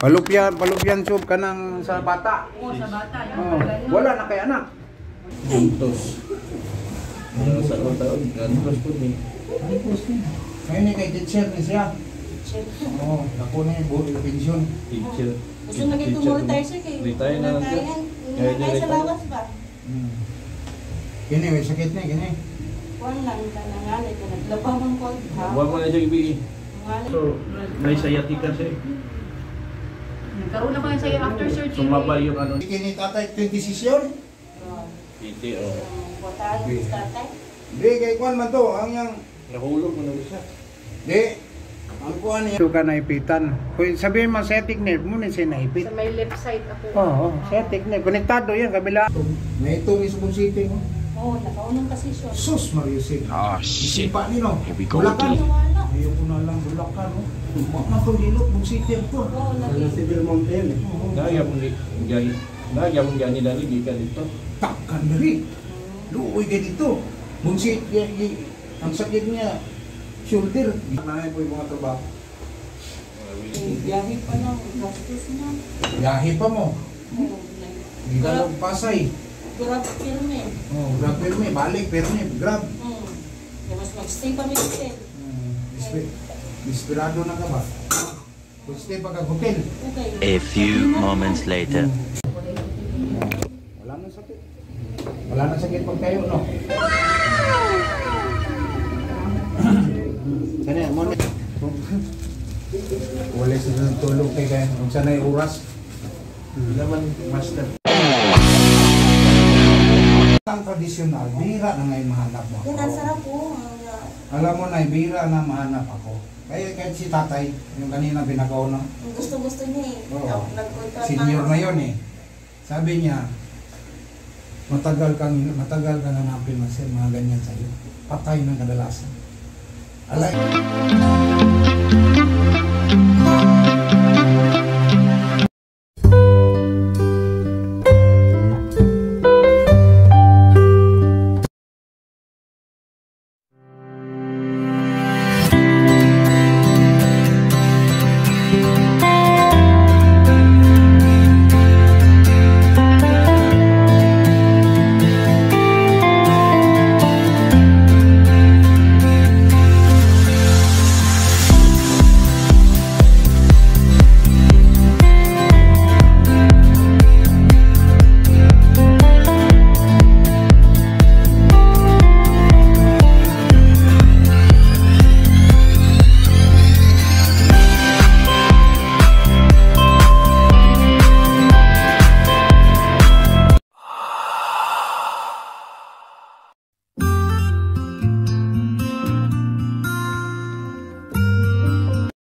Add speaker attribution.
Speaker 1: Palupyan soup ka ng sa bata.
Speaker 2: Oo, sa bata.
Speaker 1: Oh, wala na kay anak.
Speaker 3: Gantos. Sa taon, gantos po ni.
Speaker 1: Ngayon ni kay teacher ni siya. Oo, ako na yung pension.
Speaker 3: Teacher.
Speaker 2: Gusto na kayo tumultay siya kayo.
Speaker 3: Retire na lang siya.
Speaker 2: Kaya sa lawas ba?
Speaker 1: Kini, may sakit na, kini.
Speaker 2: Kuwan lang ka nangalit. Naglabaw ng kod.
Speaker 3: Huwag mo na siya ibigay. So, may sciatica siya.
Speaker 2: Nagkaroon na ba yung sa'yo after surgery?
Speaker 3: Sumabay yung ano.
Speaker 1: Kini tatay, 26 yun.
Speaker 3: Piti, oh.
Speaker 2: Botahan yung tatay.
Speaker 1: Di, kay Kwan man to, ang yang...
Speaker 3: Nahulog mo na siya.
Speaker 1: Di, ang Kwan niya. Ito ka naipitan. Kung sabihin mo, sciatic nerve mo na siya naipit.
Speaker 2: Sa may left side ako.
Speaker 1: Oo, sciatic nerve. Konektado yan, kabila. May ito mismong sitting.
Speaker 2: Oo, nakaunang kasi siya.
Speaker 1: Sus, Mariusip.
Speaker 4: Oh shit.
Speaker 1: Isipa ni, no?
Speaker 4: Here we go
Speaker 1: Bulacan.
Speaker 4: again.
Speaker 1: Ayaw ko na lang Bulacan, no? Huwag na ito hilot, mong sitting ko.
Speaker 2: Oo, lagi.
Speaker 3: Nagya mo ni Gani. Nagya mo Gani dali gikan dito.
Speaker 1: Takkan dari. Luoy ka dito. Mong ang sakit niya, shoulder. Nanay po yung mga trabaho.
Speaker 2: Biyahe pa lang. Gastos na.
Speaker 1: Biyahe pa mo.
Speaker 2: Oo,
Speaker 1: Di ka lang Pasay.
Speaker 2: grab firme.
Speaker 1: Oh, grab perme, balik perme, grab.
Speaker 2: Kaya mas mag-stay pa may hotel.
Speaker 1: Desperado na ka ba? Kung stay pa ka hotel.
Speaker 2: Okay.
Speaker 4: A few moments later.
Speaker 1: Wala nang sakit. Wala nang sakit pag kayo, no? Kaya mo na. Wala sila ng tulog kay kaya. Kung sanay oras.
Speaker 3: Naman master.
Speaker 1: Ang tradisyonal, bira na ngayon mahanap mo.
Speaker 2: Yan, ang sarap po.
Speaker 1: Alam mo na, bira na mahanap ako. Kaya kahit si tatay, yung kanina pinakaw na.
Speaker 2: Gusto-gusto niya eh.
Speaker 1: Oo.
Speaker 2: Nag-contract
Speaker 1: Senior
Speaker 2: tayo.
Speaker 1: na yun eh. Sabi niya, matagal kang hanapin na siya, mga ganyan sa'yo. Patay ng kadalasan. Alay.